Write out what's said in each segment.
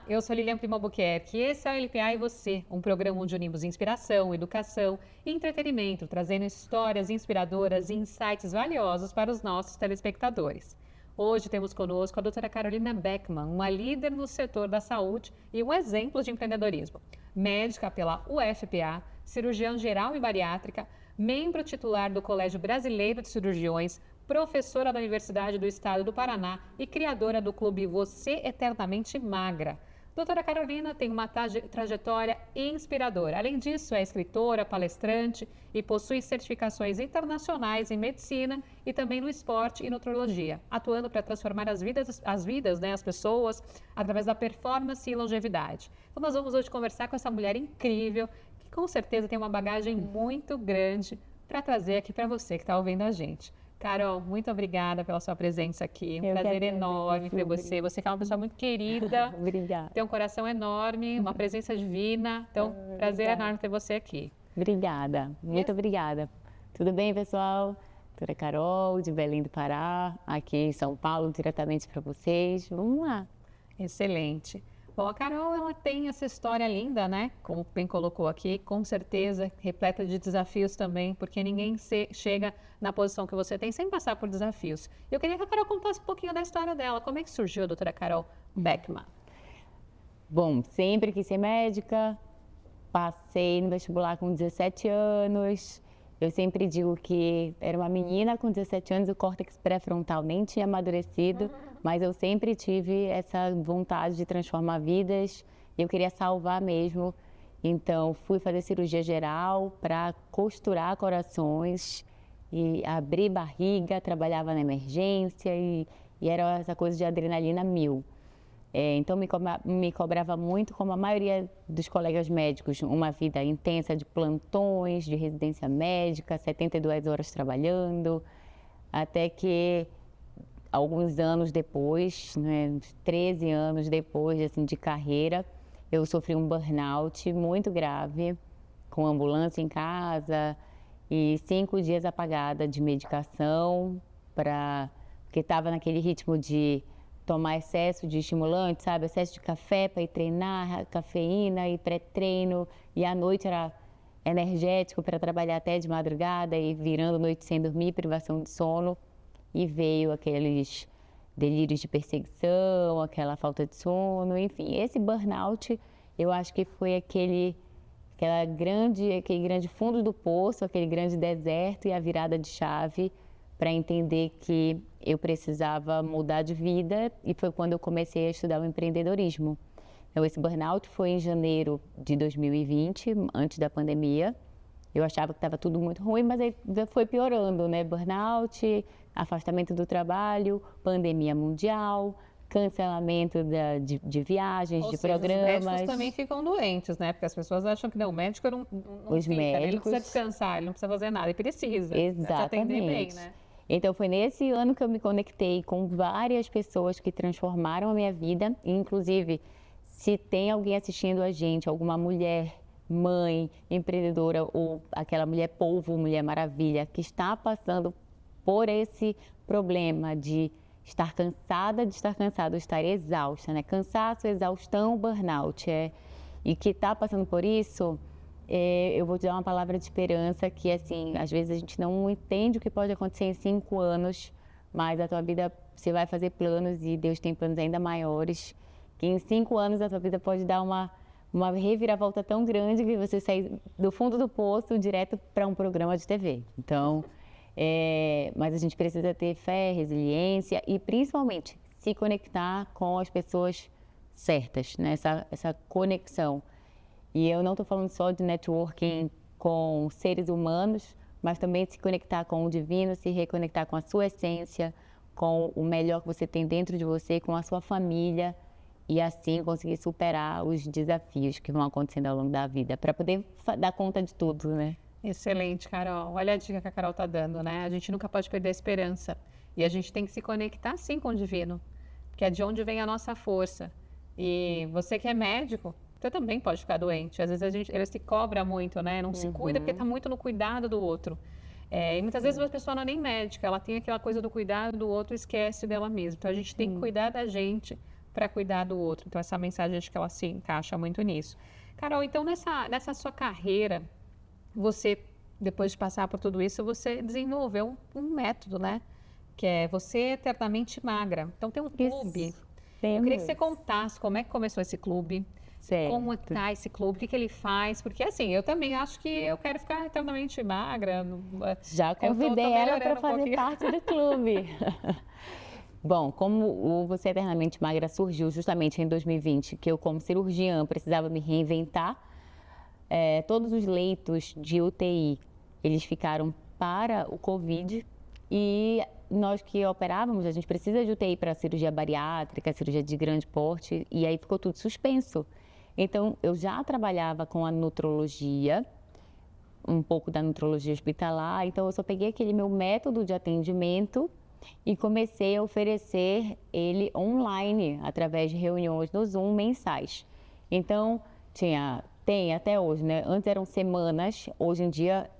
eu sou Lilian Primo Albuquerque e esse é o LPA e Você, um programa onde unimos inspiração, educação e entretenimento, trazendo histórias inspiradoras e insights valiosos para os nossos telespectadores. Hoje temos conosco a doutora Carolina Beckmann, uma líder no setor da saúde e um exemplo de empreendedorismo. Médica pela UFPA, cirurgiã geral e bariátrica, membro titular do Colégio Brasileiro de Cirurgiões, professora da Universidade do Estado do Paraná e criadora do clube Você Eternamente Magra. Doutora Carolina tem uma trajetória inspiradora. Além disso, é escritora, palestrante e possui certificações internacionais em medicina e também no esporte e nutrologia, atuando para transformar as vidas, as pessoas, através da performance e longevidade. Então, nós vamos hoje conversar com essa mulher incrível, que com certeza tem uma bagagem muito grande para trazer aqui para você que está ouvindo a gente. Carol, muito obrigada pela sua presença aqui. Um prazer enorme ter você. Você é uma pessoa muito querida. Obrigada. Tem um coração enorme, uma presença divina. Então, prazer enorme ter você aqui. Obrigada. Muito obrigada. Tudo bem, pessoal? Doutora Carol, de Belém do Pará, aqui em São Paulo, diretamente para vocês. Vamos lá. Excelente. Bom, a Carol, ela tem essa história linda, né? Como bem colocou aqui, com certeza, repleta de desafios também, porque ninguém chega na posição que você tem sem passar por desafios. Eu queria que a Carol contasse um pouquinho da história dela. Como é que surgiu a doutora Carol Beckmann? Bom, sempre quis ser médica, passei no vestibular com 17 anos. Eu sempre digo que era uma menina com 17 anos, o córtex pré-frontal nem tinha amadurecido, mas eu sempre tive essa vontade de transformar vidas, eu queria salvar mesmo. Então, fui fazer cirurgia geral para costurar corações e abrir barriga, trabalhava na emergência e era essa coisa de adrenalina mil. Então, me cobrava muito, como a maioria dos colegas médicos, uma vida intensa de plantões, de residência médica, 72 horas trabalhando, até que alguns anos depois, né, 13 anos depois assim, de carreira, eu sofri um burnout muito grave, com ambulância em casa e 5 dias apagada de medicação, porque estava naquele ritmo de tomar excesso de estimulante, sabe? Excesso de café para ir treinar, cafeína e pré-treino. E à noite era energético para trabalhar até de madrugada e virando noite sem dormir, privação de sono. E veio aqueles delírios de perseguição, aquela falta de sono, enfim. Esse burnout, eu acho que foi aquele grande fundo do poço, aquele grande deserto e a virada de chave para entender que eu precisava mudar de vida e foi quando eu comecei a estudar o empreendedorismo. Então, esse burnout foi em janeiro de 2020, antes da pandemia. Eu achava que estava tudo muito ruim, mas aí foi piorando, né? Burnout, afastamento do trabalho, pandemia mundial, cancelamento de viagens, de programas. Os médicos também ficam doentes, né? Porque as pessoas acham que não, o médico não os fica, médicos... ele não precisa descansar, ele não precisa fazer nada, ele precisa. Exatamente. Te atender bem, né? Então, foi nesse ano que eu me conectei com várias pessoas que transformaram a minha vida. Inclusive, se tem alguém assistindo a gente, alguma mulher, mãe, empreendedora ou aquela mulher polvo, mulher maravilha, que está passando por esse problema de estar cansada, estar exausta, né? Cansaço, exaustão, burnout. E que está passando por isso... eu vou te dar uma palavra de esperança que, assim, às vezes a gente não entende o que pode acontecer em 5 anos, mas a tua vida, você vai fazer planos e Deus tem planos ainda maiores, que em 5 anos a tua vida pode dar uma reviravolta tão grande que você sai do fundo do poço direto para um programa de TV. Então, mas a gente precisa ter fé, resiliência e, principalmente, se conectar com as pessoas certas, né? Essa conexão. E eu não estou falando só de networking com seres humanos, mas também se conectar com o divino, se reconectar com a sua essência, com o melhor que você tem dentro de você, com a sua família, e assim conseguir superar os desafios que vão acontecendo ao longo da vida, para poder dar conta de tudo, né? Excelente, Carol. Olha a dica que a Carol está dando, né? A gente nunca pode perder a esperança. E a gente tem que se conectar, sim, com o divino, que é de onde vem a nossa força. E você que é médico, você também pode ficar doente. Às vezes ele se cobra muito, né? Não se cuida porque está muito no cuidado do outro. E muitas vezes a pessoa não é nem médica, ela tem aquela coisa do cuidado do outro e esquece dela mesma. Então a gente tem que cuidar da gente para cuidar do outro. Então, essa mensagem, acho que ela se encaixa muito nisso. Carol, então, nessa sua carreira, você, depois de passar por tudo isso, você desenvolveu um método, né? Que é Você Eternamente Magra. Então, tem um clube. Eu queria que você contasse como é que começou esse clube. Certo. Como está esse clube, o que ele faz? Porque, assim, eu também acho que eu quero ficar eternamente magra. Já convidei ela para fazer parte do clube. Bom, como o Você Eternamente Magra surgiu justamente em 2020, que eu, como cirurgiã, precisava me reinventar, todos os leitos de UTI, eles ficaram para o Covid e nós que operávamos, a gente precisa de UTI para cirurgia bariátrica, cirurgia de grande porte, e aí ficou tudo suspenso. Então, eu já trabalhava com a nutrologia, um pouco da nutrologia hospitalar, então eu só peguei aquele meu método de atendimento e comecei a oferecer ele online, através de reuniões no Zoom mensais. Então, tem até hoje, né? Antes eram semanas, hoje em dia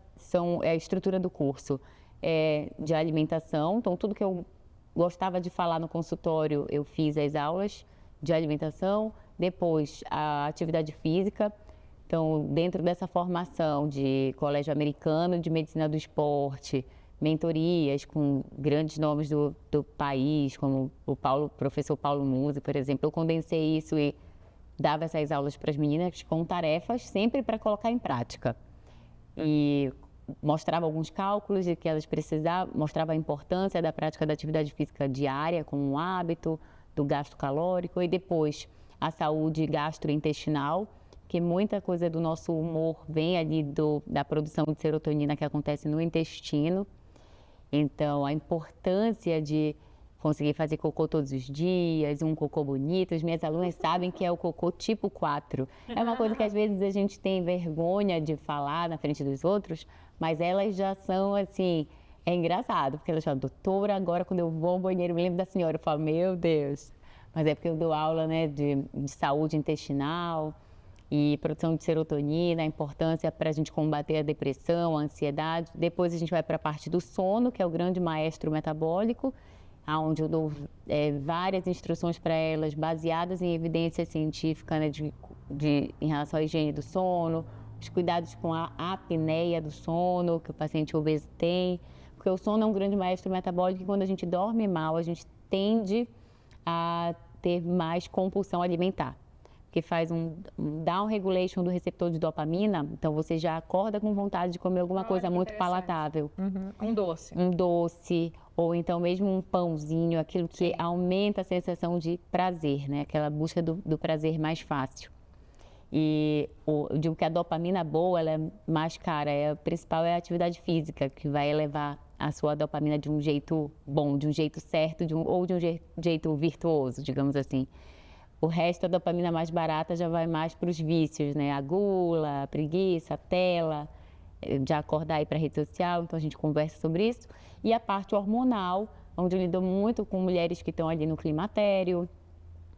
é a estrutura do curso de alimentação. Então, tudo que eu gostava de falar no consultório, eu fiz as aulas de alimentação. Depois, a atividade física. Então, dentro dessa formação de colégio americano de medicina do esporte, mentorias com grandes nomes do país, como o professor Paulo Musi, por exemplo, eu condensei isso e dava essas aulas para as meninas com tarefas, sempre para colocar em prática. E mostrava alguns cálculos de que elas precisavam, mostrava a importância da prática da atividade física diária como um hábito, do gasto calórico, e depois a saúde gastrointestinal, que muita coisa do nosso humor vem ali da produção de serotonina que acontece no intestino. Então, a importância de conseguir fazer cocô todos os dias, um cocô bonito. As minhas alunas sabem que é o cocô tipo 4. É uma coisa que às vezes a gente tem vergonha de falar na frente dos outros, mas elas já são assim, é engraçado, porque elas falam, doutora, agora quando eu vou ao banheiro, eu me lembro da senhora, eu falo, meu Deus. Mas é porque eu dou aula, né, de saúde intestinal e produção de serotonina, a importância para a gente combater a depressão, a ansiedade. Depois a gente vai para a parte do sono, que é o grande maestro metabólico, onde eu dou várias instruções para elas, baseadas em evidência científica, né, em relação à higiene do sono, os cuidados com a apneia do sono, que o paciente obeso tem, porque o sono é um grande maestro metabólico e quando a gente dorme mal, a gente tende a ter mais compulsão alimentar, que faz um down regulation do receptor de dopamina, então você já acorda com vontade de comer alguma coisa muito palatável. Um doce. Um doce, ou então mesmo um pãozinho, aquilo que aumenta a sensação de prazer, né? Aquela busca do prazer mais fácil. E eu digo que a dopamina boa, ela é mais cara, a principal é a atividade física, que vai elevar a sua dopamina de um jeito bom, de um jeito certo, ou de um jeito virtuoso, digamos assim. O resto, a dopamina mais barata já vai mais para os vícios, né? A gula, a preguiça, a tela, já acordar aí para a rede social, então a gente conversa sobre isso. E a parte hormonal, onde eu lido muito com mulheres que estão ali no climatério,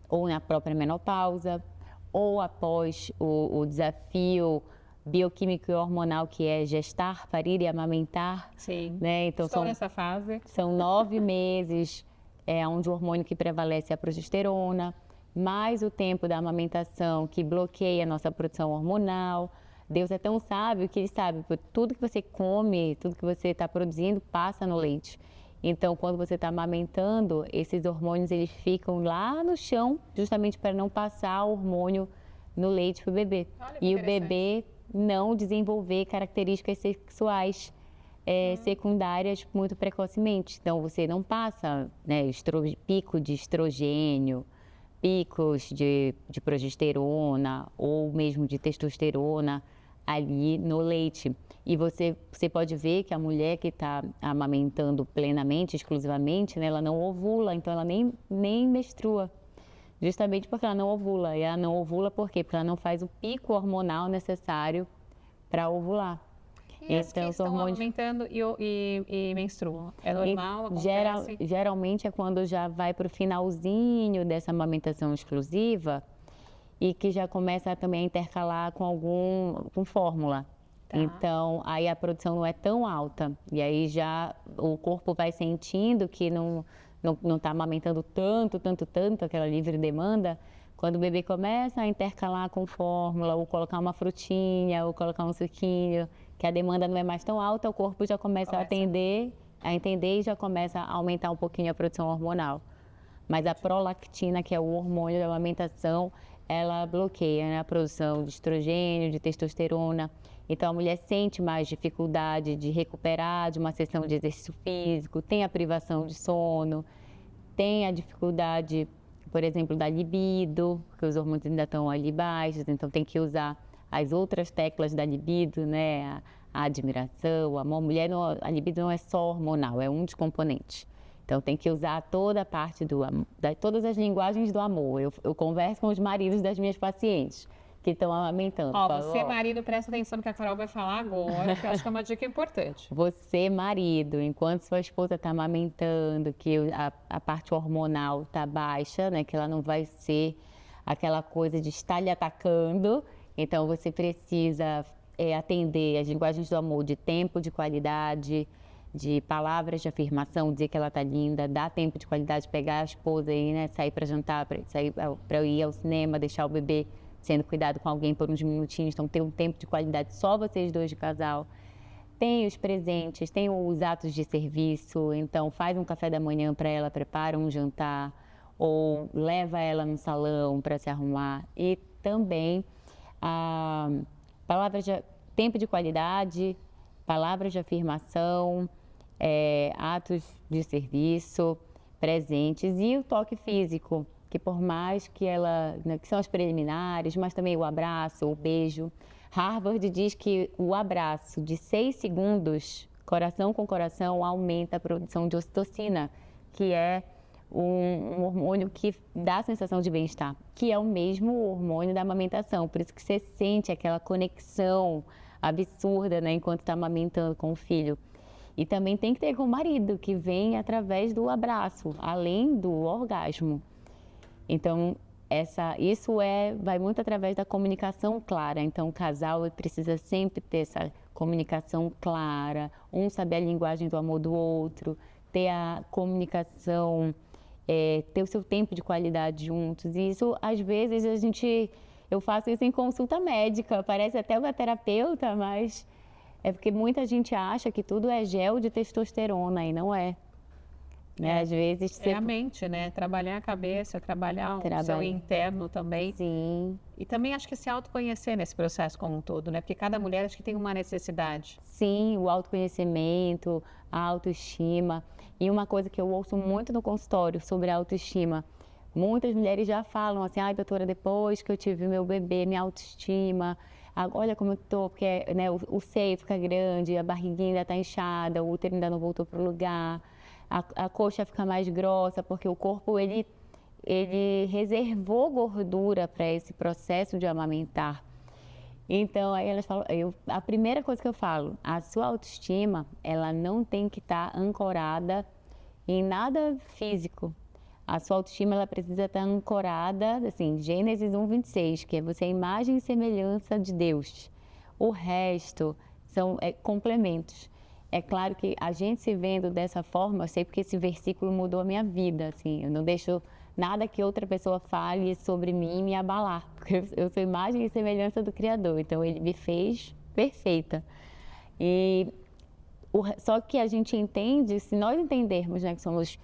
ou na própria menopausa, ou após o desafio bioquímico e hormonal que é gestar, parir e amamentar. Sim, né? Então, estou nessa fase. São 9 meses, onde o hormônio que prevalece é a progesterona, mais o tempo da amamentação que bloqueia a nossa produção hormonal. Deus é tão sábio que Ele sabe, tudo que você come, tudo que você está produzindo passa no leite. Então, quando você está amamentando, esses hormônios eles ficam lá no chão, justamente para não passar o hormônio no leite para o bebê. E o bebê não desenvolver características sexuais secundárias muito precocemente. Então, você não passa, né, pico de estrogênio, picos de progesterona ou mesmo de testosterona ali no leite. E você pode ver que a mulher que está amamentando plenamente, exclusivamente, né, ela não ovula, então ela nem menstrua. Justamente porque ela não ovula. E ela não ovula por quê? Porque ela não faz o pico hormonal necessário para ovular. E então, que estão amamentando e menstruam? É normal? Acontece? Geralmente é quando já vai para o finalzinho dessa amamentação exclusiva e que já começa também a intercalar com fórmula. Tá. Então, aí a produção não é tão alta. E aí já o corpo vai sentindo que não não está amamentando tanto, aquela livre demanda, quando o bebê começa a intercalar com fórmula, ou colocar uma frutinha, ou colocar um suquinho, que a demanda não é mais tão alta, o corpo já começa a entender e já começa a aumentar um pouquinho a produção hormonal. Mas a prolactina, que é o hormônio da amamentação, ela bloqueia, né, a produção de estrogênio, de testosterona. Então, a mulher sente mais dificuldade de recuperar de uma sessão de exercício físico, tem a privação de sono, tem a dificuldade, por exemplo, da libido, porque os hormônios ainda estão ali baixos, então tem que usar as outras teclas da libido, né? A admiração, o amor. Mulher, a libido não é só hormonal, é um dos componentes. Então, tem que usar toda a parte do amor, todas as linguagens do amor. Eu converso com os maridos das minhas pacientes que estão amamentando. Ó, você, marido, presta atenção no que a Carol vai falar agora, que eu acho que é uma dica importante. Você, marido, enquanto sua esposa está amamentando, que a parte hormonal está baixa, né, que ela não vai ser aquela coisa de estar lhe atacando, então você precisa atender as linguagens do amor de tempo, de qualidade, de palavras de afirmação, dizer que ela está linda, dar tempo de qualidade, pegar a esposa aí, né, sair para jantar, para ir ao cinema, deixar o bebê sendo cuidado com alguém por uns minutinhos, então ter um tempo de qualidade só vocês dois de casal. Tem os presentes, tem os atos de serviço, então faz um café da manhã para ela, prepara um jantar, ou leva ela no salão para se arrumar. E também tempo de qualidade, palavras de afirmação, atos de serviço, presentes e o toque físico, que por mais que né, que são as preliminares, mas também o abraço, o beijo. Harvard diz que o abraço de 6 segundos, coração com coração, aumenta a produção de ocitocina, que é um hormônio que dá a sensação de bem-estar, que é o mesmo hormônio da amamentação. Por isso que você sente aquela conexão absurda, né, enquanto está amamentando com o filho. E também tem que ter com o marido, que vem através do abraço, além do orgasmo. Então, isso vai muito através da comunicação clara. Então, o casal precisa sempre ter essa comunicação clara, um saber a linguagem do amor do outro, ter a comunicação, ter o seu tempo de qualidade juntos. E isso, às vezes, eu faço isso em consulta médica, parece até uma terapeuta, mas é porque muita gente acha que tudo é gel de testosterona e não é. Né? Às vezes a mente, né? Trabalhar a cabeça, trabalhar o seu interno também. Sim. E também acho que se autoconhecer nesse processo como um todo, né? Porque cada mulher acho que tem uma necessidade. Sim, o autoconhecimento, a autoestima. E uma coisa que eu ouço muito no consultório sobre a autoestima, muitas mulheres já falam assim, ai doutora, depois que eu tive meu bebê, minha autoestima, olha como eu tô, porque né, o seio fica grande, a barriguinha ainda está inchada, o útero ainda não voltou para o lugar. A coxa fica mais grossa, porque o corpo ele reservou gordura para esse processo de amamentar. Então, aí elas falam, a primeira coisa que eu falo, a sua autoestima, ela não tem que estar ancorada em nada físico. A sua autoestima, ela precisa estar ancorada, assim, Gênesis 1:26, que é você a imagem e semelhança de Deus. O resto são complementos. É claro que a gente se vendo dessa forma, eu sei porque esse versículo mudou a minha vida, assim, eu não deixo nada que outra pessoa fale sobre mim me abalar, porque eu sou imagem e semelhança do Criador, então Ele me fez perfeita. Só que a gente entende, se nós entendermos, né, que somos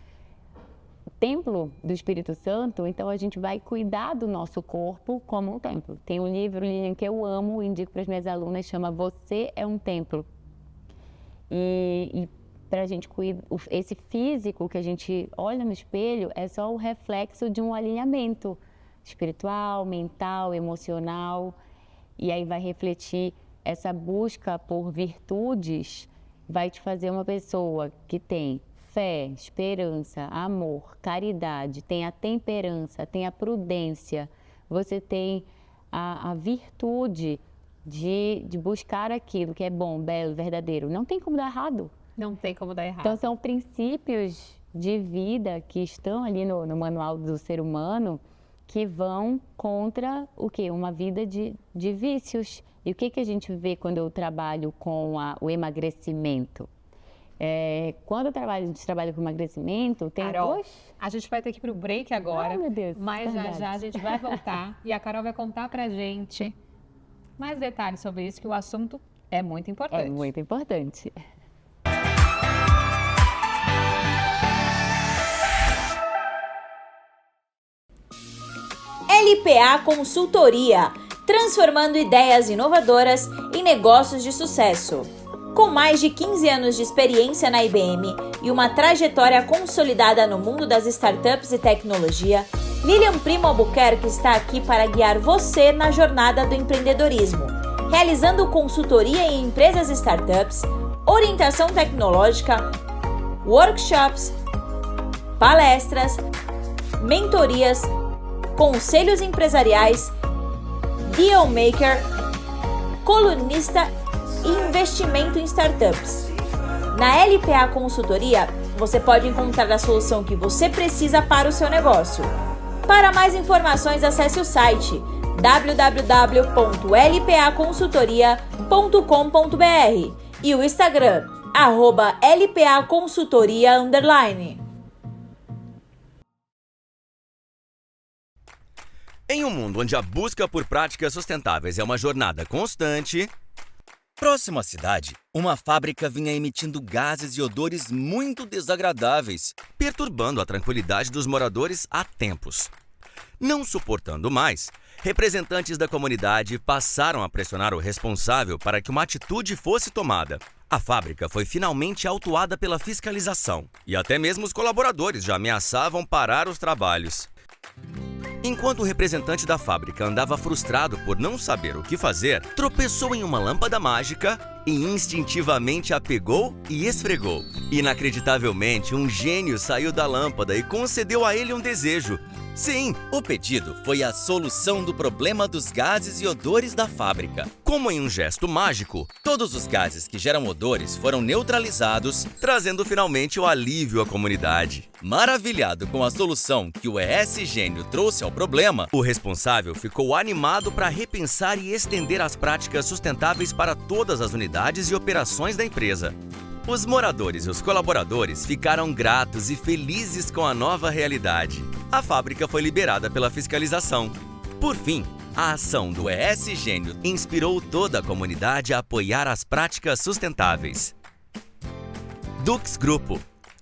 o templo do Espírito Santo, então a gente vai cuidar do nosso corpo como um templo. Tem um livro, Lilian, que eu amo, indico para as minhas alunas, chama Você é um Templo. E para a gente cuidar, esse físico que a gente olha no espelho é só o reflexo de um alinhamento espiritual, mental, emocional. E aí vai refletir essa busca por virtudes, vai te fazer uma pessoa que tem fé, esperança, amor, caridade, tem a temperança, tem a prudência, você tem a virtude de buscar aquilo que é bom, belo, verdadeiro. Não tem como dar errado. Não tem como dar errado. Então, são princípios de vida que estão ali no manual do ser humano que vão contra o quê? Uma vida de vícios. E o que a gente vê quando eu trabalho com o emagrecimento? Quando a gente trabalha com emagrecimento, tem Carol, dois... a gente vai ter que ir pro break agora. Ai, meu Deus, mas verdade. já a gente vai voltar e a Carol vai contar pra gente mais detalhes sobre isso, que o assunto é muito importante. É muito importante. LPA Consultoria, transformando ideias inovadoras em negócios de sucesso. Com mais de 15 anos de experiência na IBM e uma trajetória consolidada no mundo das startups e tecnologia, Lilian Primo Albuquerque está aqui para guiar você na jornada do empreendedorismo, realizando consultoria em empresas e startups, orientação tecnológica, workshops, palestras, mentorias, conselhos empresariais, deal maker, colunista e investimento em startups. Na LPA Consultoria, você pode encontrar a solução que você precisa para o seu negócio. Para mais informações, acesse o site www.lpaconsultoria.com.br e o Instagram, @LPAconsultoria_. Em um mundo onde a busca por práticas sustentáveis é uma jornada constante, próximo à cidade, uma fábrica vinha emitindo gases e odores muito desagradáveis, perturbando a tranquilidade dos moradores há tempos. Não suportando mais, representantes da comunidade passaram a pressionar o responsável para que uma atitude fosse tomada. A fábrica foi finalmente autuada pela fiscalização, e até mesmo os colaboradores já ameaçavam parar os trabalhos. Enquanto o representante da fábrica andava frustrado por não saber o que fazer, tropeçou em uma lâmpada mágica e instintivamente a pegou e esfregou. Inacreditavelmente, um gênio saiu da lâmpada e concedeu a ele um desejo. Sim, o pedido foi a solução do problema dos gases e odores da fábrica. Como em um gesto mágico, todos os gases que geram odores foram neutralizados, trazendo finalmente o alívio à comunidade. Maravilhado com a solução que o ES Gênio trouxe ao problema, o responsável ficou animado para repensar e estender as práticas sustentáveis para todas as unidades e operações da empresa. Os moradores e os colaboradores ficaram gratos e felizes com a nova realidade. A fábrica foi liberada pela fiscalização. Por fim, a ação do ES Gênio inspirou toda a comunidade a apoiar as práticas sustentáveis. Dux Grupo,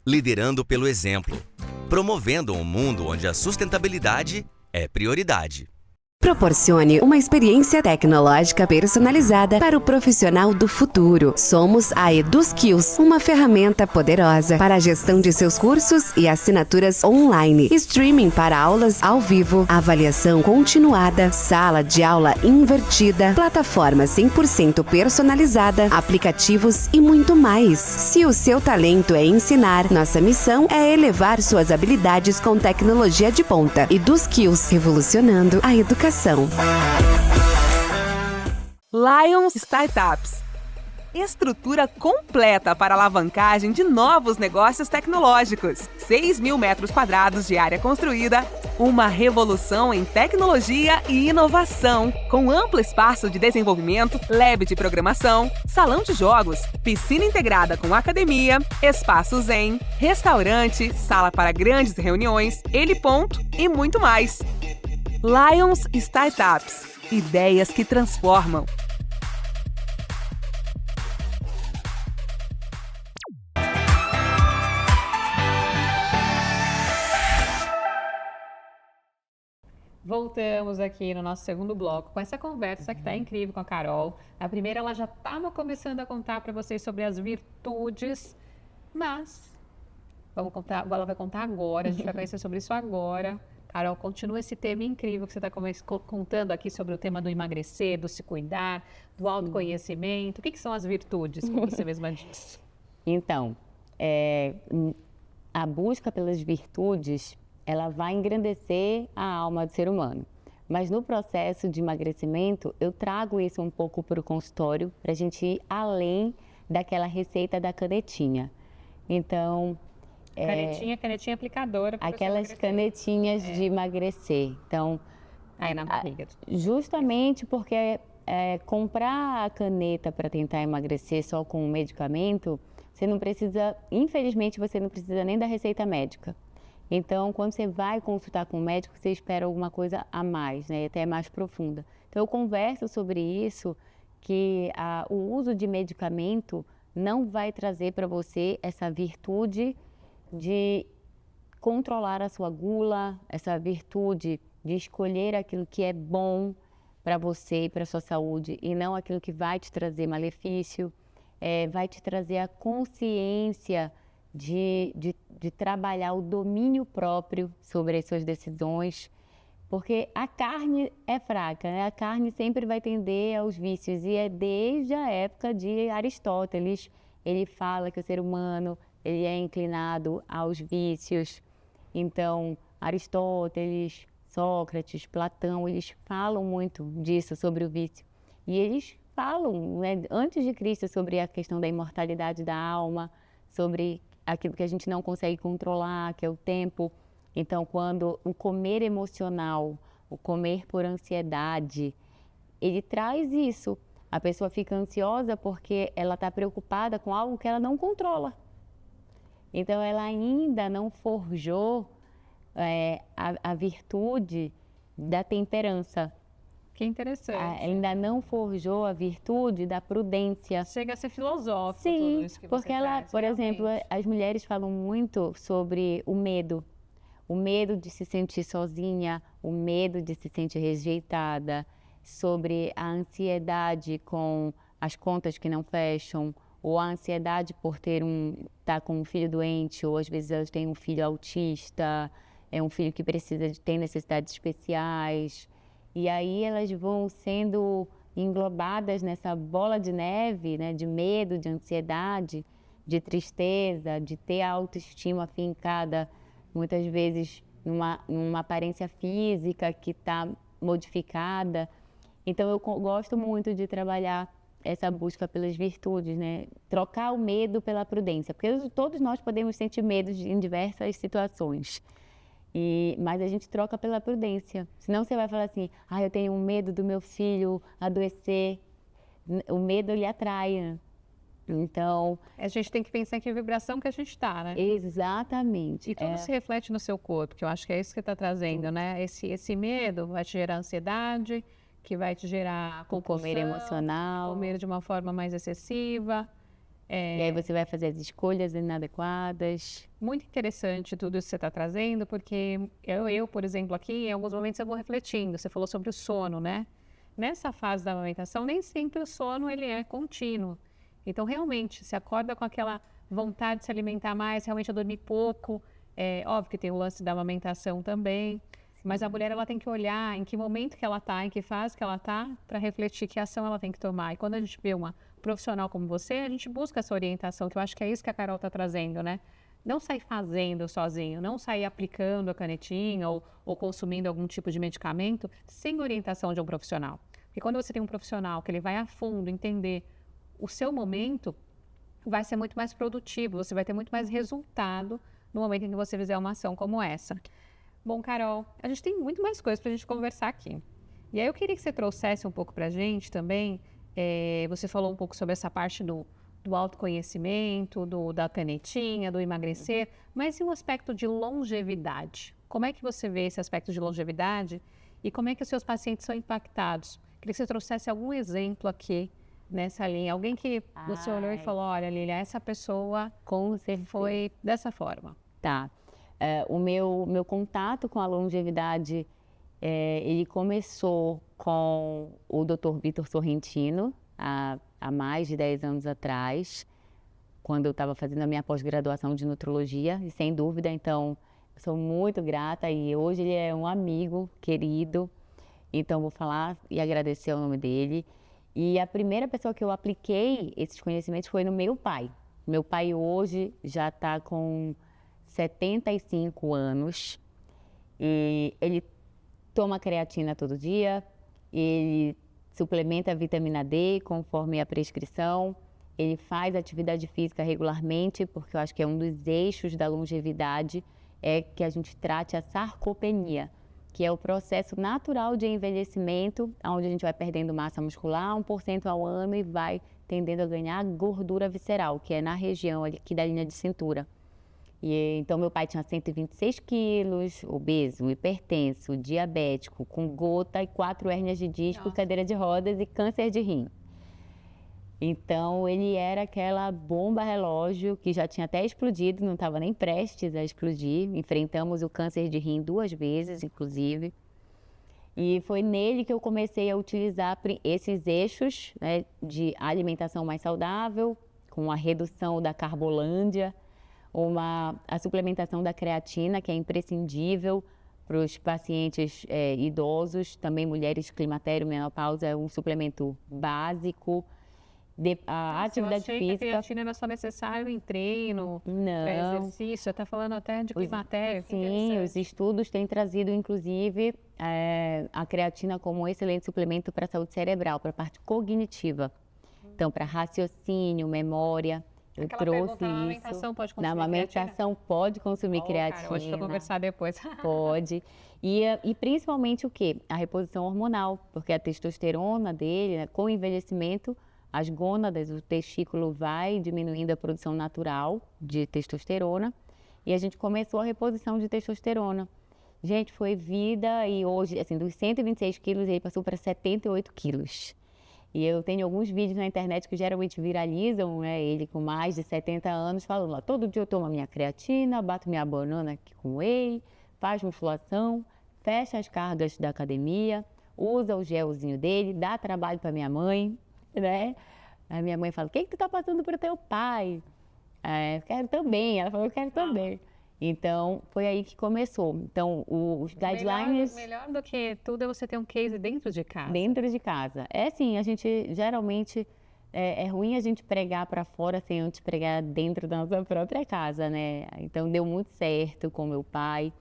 liderando pelo exemplo, promovendo um mundo onde a sustentabilidade é prioridade. Proporcione uma experiência tecnológica personalizada para o profissional do futuro. Somos a EduSkills, uma ferramenta poderosa para a gestão de seus cursos e assinaturas online, streaming para aulas ao vivo, avaliação continuada, sala de aula invertida, plataforma 100% personalizada, aplicativos e muito mais. Se o seu talento é ensinar, nossa missão é elevar suas habilidades com tecnologia de ponta. EduSkills, revolucionando a educação. Lions Startups. Estrutura completa para alavancagem de novos negócios tecnológicos. 6.000 metros quadrados de área construída. Uma revolução em tecnologia e inovação. Com amplo espaço de desenvolvimento, lab de programação, salão de jogos, piscina integrada com academia, espaço zen, restaurante, sala para grandes reuniões, heliponto e muito mais. Lions Startups. Ideias que transformam. Voltamos aqui no nosso segundo bloco com essa conversa que está incrível com a Carol. A primeira, ela já estava começando a contar para vocês sobre as virtudes, mas ela vai contar agora, a gente vai conhecer sobre isso agora. Carol, continua esse tema incrível que você está contando aqui sobre o tema do emagrecer, do se cuidar, do autoconhecimento. O que são as virtudes, como você mesma disse? Então, a busca pelas virtudes, ela vai engrandecer a alma do ser humano. Mas no processo de emagrecimento, eu trago isso um pouco para o consultório, para a gente ir além daquela receita da canetinha. Então... Canetinha aplicadora. Aquelas canetinhas de emagrecer. Então, aí na barriga. Justamente porque comprar a caneta para tentar emagrecer só com um medicamento, você não precisa, infelizmente, você não precisa nem da receita médica. Então, quando você vai consultar com o médico, você espera alguma coisa a mais, né? Até mais profunda. Então, eu converso sobre isso, que o uso de medicamento não vai trazer para você essa virtude de controlar a sua gula, essa virtude de escolher aquilo que é bom para você e para a sua saúde e não aquilo que vai te trazer malefício, vai te trazer a consciência de trabalhar o domínio próprio sobre as suas decisões, porque a carne é fraca, né? A carne sempre vai tender aos vícios e é desde a época de Aristóteles, ele fala que o ser humano ele é inclinado aos vícios. Então, Aristóteles, Sócrates, Platão, eles falam muito disso, sobre o vício. E eles falam, né, antes de Cristo, sobre a questão da imortalidade da alma, sobre aquilo que a gente não consegue controlar, que é o tempo. Então, quando o comer emocional, o comer por ansiedade, ele traz isso. A pessoa fica ansiosa porque ela está preocupada com algo que ela não controla. Então, ela ainda não forjou a virtude da temperança. Que interessante. Ainda não forjou a virtude da prudência. Chega a ser filosófico tudo Sim, isso que você porque ela, traz, por exemplo, realmente. as mulheres falam muito sobre o medo de se sentir sozinha, o medo de se sentir rejeitada, sobre a ansiedade com as contas que não fecham, ou a ansiedade por estar com um filho doente, ou às vezes elas têm um filho autista, é um filho que tem necessidades especiais. E aí elas vão sendo englobadas nessa bola de neve, né, de medo, de ansiedade, de tristeza, de ter a autoestima afincada, muitas vezes numa aparência física que está modificada. Então eu gosto muito de trabalhar essa busca pelas virtudes, né? Trocar o medo pela prudência, porque todos nós podemos sentir medo em diversas situações. Mas a gente troca pela prudência. Senão você vai falar assim, eu tenho medo do meu filho adoecer. O medo lhe atrai, né? Então... A gente tem que pensar em que vibração que a gente está, né? Exatamente. E tudo se reflete no seu corpo, que eu acho que é isso que está trazendo, né? Esse medo vai te gerar ansiedade, que vai te gerar compulsão, comer emocional. Comer de uma forma mais excessiva. E aí você vai fazer as escolhas inadequadas. Muito interessante tudo isso que você está trazendo, porque eu, por exemplo, aqui, em alguns momentos eu vou refletindo. Você falou sobre o sono, né? Nessa fase da amamentação, nem sempre o sono ele é contínuo. Então, realmente, se acorda com aquela vontade de se alimentar mais, realmente a dormir pouco. É óbvio que tem o lance da amamentação também. Mas a mulher ela tem que olhar em que momento que ela está, em que fase que ela está, para refletir que ação ela tem que tomar. E quando a gente vê uma profissional como você, a gente busca essa orientação, que eu acho que é isso que a Carol está trazendo, né? Não sair fazendo sozinho, não sair aplicando a canetinha ou consumindo algum tipo de medicamento sem orientação de um profissional. Porque quando você tem um profissional que ele vai a fundo entender o seu momento, vai ser muito mais produtivo, você vai ter muito mais resultado no momento em que você fizer uma ação como essa. Bom, Carol, a gente tem muito mais coisas para a gente conversar aqui. E aí eu queria que você trouxesse um pouco para a gente também, você falou um pouco sobre essa parte do autoconhecimento, da canetinha, do emagrecer, mas e o aspecto de longevidade? Como é que você vê esse aspecto de longevidade e como é que os seus pacientes são impactados? Queria que você trouxesse algum exemplo aqui nessa linha. Alguém que você olhou e falou, olha, Lília, essa pessoa foi dessa forma. Tá. O meu contato com a longevidade, ele começou com o Dr. Vitor Sorrentino, há mais de 10 anos atrás, quando eu estava fazendo a minha pós-graduação de nutrologia, e sem dúvida, então, eu sou muito grata, e hoje ele é um amigo querido, então vou falar e agradecer o nome dele. E a primeira pessoa que eu apliquei esses conhecimentos foi no meu pai. Meu pai hoje já está com 75 anos e ele toma creatina todo dia, ele suplementa a vitamina D conforme a prescrição, ele faz atividade física regularmente, porque eu acho que é um dos eixos da longevidade, é que a gente trate a sarcopenia, que é o processo natural de envelhecimento, onde a gente vai perdendo massa muscular 1% ao ano e vai tendendo a ganhar gordura visceral, que é na região aqui da linha de cintura. E, então, meu pai tinha 126 quilos, obeso, hipertenso, diabético, com gota e 4 hérnias de disco, cadeira de rodas e câncer de rim. Então, ele era aquela bomba relógio que já tinha até explodido, não estava nem prestes a explodir. Enfrentamos o câncer de rim 2 vezes, inclusive. E foi nele que eu comecei a utilizar esses eixos, né, de alimentação mais saudável, com a redução da carbolândia, a suplementação da creatina, que é imprescindível para os pacientes idosos, também mulheres climatério, menopausa, é um suplemento básico. A atividade eu achei física. Que a creatina era só necessário em treino, Não. exercício. Você está falando até de climatério. Sim, os estudos têm trazido, inclusive, a creatina como um excelente suplemento para a saúde cerebral, para a parte cognitiva. Então, para raciocínio, memória. Eu trouxe na amamentação pode consumir na amamentação pode consumir creatina. Cara, hoje para conversar depois. Pode. E principalmente o quê? A reposição hormonal, porque a testosterona dele, né, com o envelhecimento, as gônadas, o testículo vai diminuindo a produção natural de testosterona e a gente começou a reposição de testosterona. Gente, foi vida e hoje, assim, dos 126 quilos, ele passou para 78 quilos. E eu tenho alguns vídeos na internet que geralmente viralizam, né, ele com mais de 70 anos, falando lá, todo dia eu tomo a minha creatina, bato minha banana aqui com whey, faz musculação, fecha as cargas da academia, usa o gelzinho dele, dá trabalho para minha mãe, né? A minha mãe fala, o que tu tá passando pro teu pai? Eu quero também. Ela falou, eu quero também. Então, foi aí que começou. Então, os guidelines... Melhor do que tudo é você ter um case dentro de casa. Dentro de casa. Sim, a gente, geralmente, é ruim a gente pregar para fora sem antes pregar dentro da nossa própria casa, né? Então, deu muito certo com meu pai.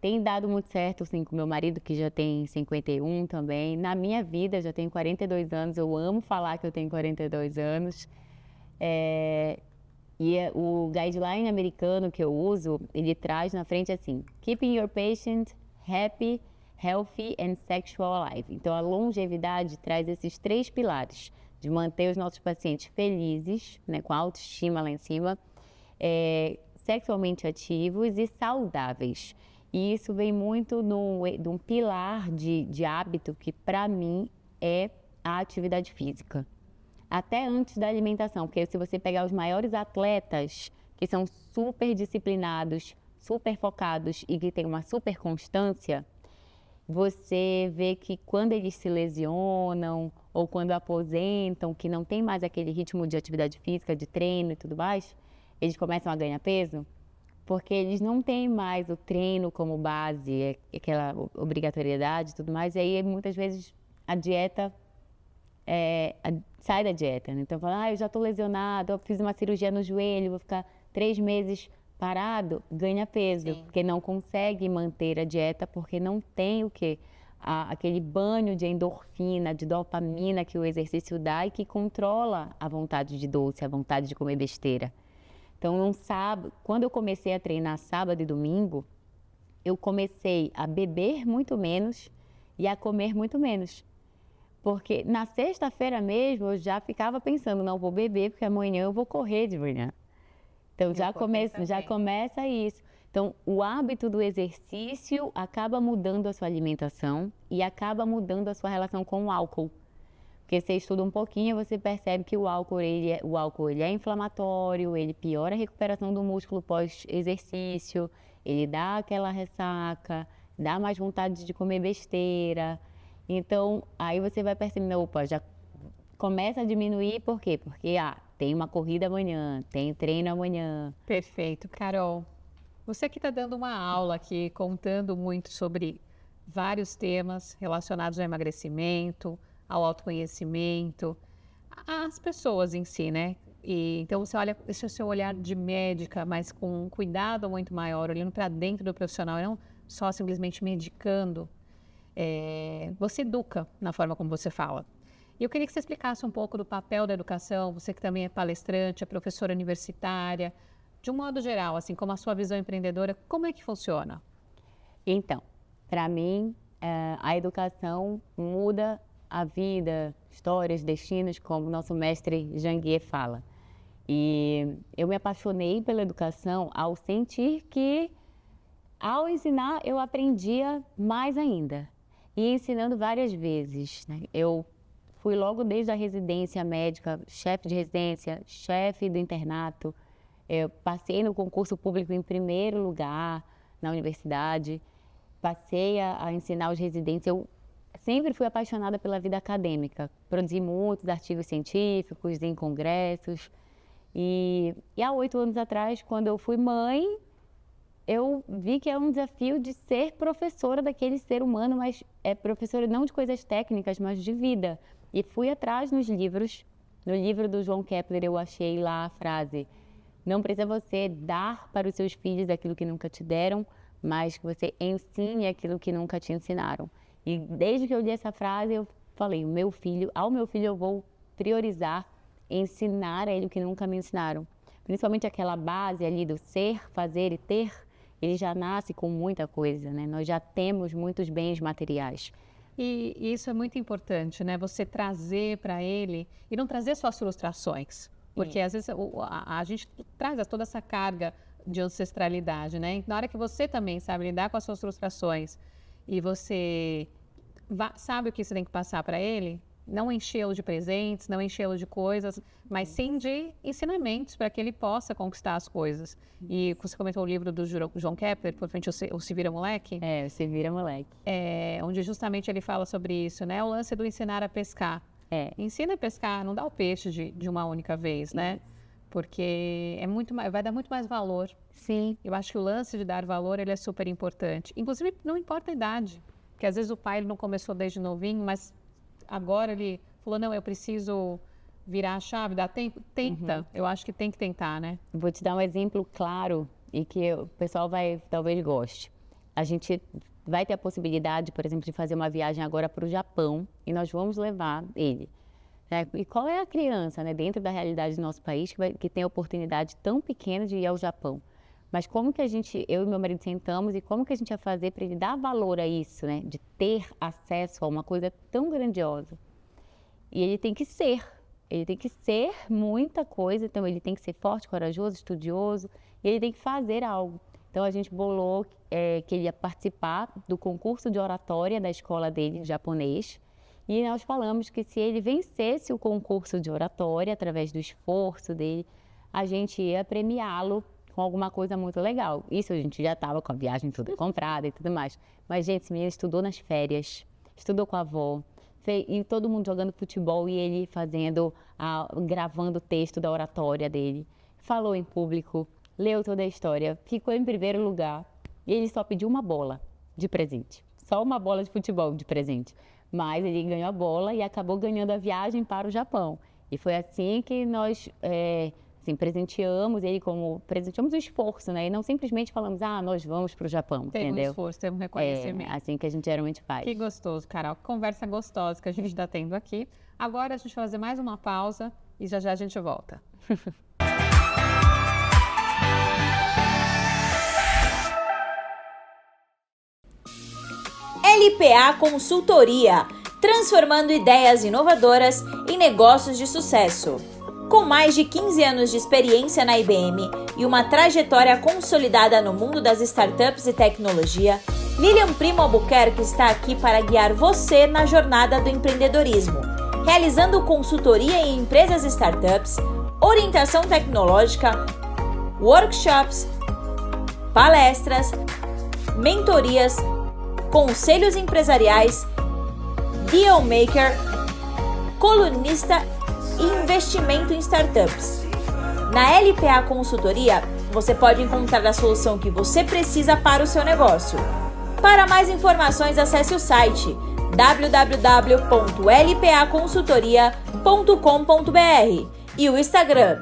Tem dado muito certo, assim, com meu marido, que já tem 51 também. Na minha vida, já tenho 42 anos. Eu amo falar que eu tenho 42 anos. O guideline americano que eu uso, ele traz na frente assim, keeping your patient happy, healthy and sexual alive. Então, a longevidade traz esses 3 pilares, de manter os nossos pacientes felizes, né, com a autoestima lá em cima, sexualmente ativos e saudáveis. E isso vem muito de um pilar de hábito que, para mim, é a atividade física. Até antes da alimentação, porque se você pegar os maiores atletas, que são super disciplinados, super focados e que têm uma super constância, você vê que quando eles se lesionam ou quando aposentam, que não tem mais aquele ritmo de atividade física, de treino e tudo mais, eles começam a ganhar peso, porque eles não têm mais o treino como base, aquela obrigatoriedade e tudo mais, e aí muitas vezes a dieta sai da dieta, né? Então fala, eu já estou lesionado, eu fiz uma cirurgia no joelho, vou ficar 3 meses parado, ganha peso, porque não consegue manter a dieta, porque não tem o quê? Aquele banho de endorfina, de dopamina que o exercício dá e que controla a vontade de doce, a vontade de comer besteira. Então, quando eu comecei a treinar sábado e domingo, eu comecei a beber muito menos e a comer muito menos. Porque na sexta-feira mesmo, eu já ficava pensando, não vou beber, porque amanhã eu vou correr de manhã. Então, já começa isso. Então, o hábito do exercício acaba mudando a sua alimentação e acaba mudando a sua relação com o álcool. Porque você estuda um pouquinho, você percebe que o álcool ele é inflamatório, ele piora a recuperação do músculo pós-exercício, ele dá aquela ressaca, dá mais vontade de comer besteira. Então, aí você vai percebendo, opa, já começa a diminuir, por quê? Porque, tem uma corrida amanhã, tem treino amanhã. Perfeito. Carol, você que está dando uma aula aqui, contando muito sobre vários temas relacionados ao emagrecimento, ao autoconhecimento, as pessoas em si, né? Então, você olha esse é o seu olhar de médica, mas com um cuidado muito maior, olhando para dentro do profissional, não só simplesmente medicando. Você educa na forma como você fala. E eu queria que você explicasse um pouco do papel da educação, você que também é palestrante, é professora universitária, de um modo geral, assim, como a sua visão empreendedora, como é que funciona? Então, para mim, a educação muda a vida, histórias, destinos, como nosso mestre Janguier fala. E eu me apaixonei pela educação ao sentir que, ao ensinar, eu aprendia mais ainda. E ensinando várias vezes, né? Eu fui logo desde a residência médica, chefe de residência, chefe do internato. Eu passei no concurso público em primeiro lugar na universidade. Passei a ensinar os residentes. Eu sempre fui apaixonada pela vida acadêmica. Produzi muitos artigos científicos em congressos. E há 8 anos atrás, quando eu fui mãe, eu vi que é um desafio de ser professora daquele ser humano, mas é professora não de coisas técnicas, mas de vida. E fui atrás nos livros. No livro do João Kepler, eu achei lá a frase: não precisa você dar para os seus filhos aquilo que nunca te deram, mas que você ensine aquilo que nunca te ensinaram. E desde que eu li essa frase, eu falei, ao meu filho eu vou priorizar ensinar a ele o que nunca me ensinaram. Principalmente aquela base ali do ser, fazer e ter, ele já nasce com muita coisa, né? Nós já temos muitos bens materiais. E isso é muito importante, né? Você trazer para ele, e não trazer só as frustrações, porque às vezes a gente traz toda essa carga de ancestralidade, né? Na hora que você também sabe lidar com as suas frustrações e você sabe o que você tem que passar para ele, não enchê-lo de presentes, não enchê-lo de coisas, mas sim de ensinamentos para que ele possa conquistar as coisas. E você comentou o livro do João Kepler, por frente, o Se Vira Moleque? É, o Se Vira Moleque. Onde justamente ele fala sobre isso, né? O lance do ensinar a pescar. Ensina a pescar, não dá o peixe de uma única vez, né? Porque vai dar muito mais valor. Sim. Eu acho que o lance de dar valor, ele é super importante. Inclusive, não importa a idade. Porque às vezes o pai ele não começou desde novinho, mas agora ele falou, não, eu preciso virar a chave, dá tempo? Tenta. Uhum. Eu acho que tem que tentar, né? Vou te dar um exemplo claro e que o pessoal talvez goste. A gente vai ter a possibilidade, por exemplo, de fazer uma viagem agora para o Japão e nós vamos levar ele. Né? E qual é a criança, né, dentro da realidade do nosso país, que tem a oportunidade tão pequena de ir ao Japão? Mas como que eu e meu marido sentamos e como que a gente ia fazer para ele dar valor a isso, né? De ter acesso a uma coisa tão grandiosa. E ele tem que ser muita coisa, então ele tem que ser forte, corajoso, estudioso, e ele tem que fazer algo. Então a gente bolou que ele ia participar do concurso de oratória da escola dele, de japonês, e nós falamos que se ele vencesse o concurso de oratória, através do esforço dele, a gente ia premiá-lo com alguma coisa muito legal. Isso a gente já estava com a viagem toda comprada e tudo mais. Mas, gente, esse menino estudou nas férias, estudou com a avó, e todo mundo jogando futebol e ele gravando o texto da oratória dele. Falou em público, leu toda a história, ficou em primeiro lugar e ele só pediu uma bola de presente. Só uma bola de futebol de presente. Mas ele ganhou a bola e acabou ganhando a viagem para o Japão. E foi assim que nós presenteamos ele presenteamos o esforço, né? E não simplesmente falamos, nós vamos para o Japão, teve entendeu? Um esforço, teve um reconhecimento. É assim que a gente geralmente faz. Que gostoso, Carol. Que conversa gostosa que a gente está tendo aqui. Agora a gente vai fazer mais uma pausa e já a gente volta. LPA Consultoria, transformando ideias inovadoras em negócios de sucesso. Com mais de 15 anos de experiência na IBM e uma trajetória consolidada no mundo das startups e tecnologia, Lilian Primo Albuquerque está aqui para guiar você na jornada do empreendedorismo, realizando consultoria em empresas e startups, orientação tecnológica, workshops, palestras, mentorias, conselhos empresariais, dealmaker, colunista e investimento em startups. Na LPA Consultoria, você pode encontrar a solução que você precisa para o seu negócio. Para mais informações, acesse o site www.lpaconsultoria.com.br e o Instagram,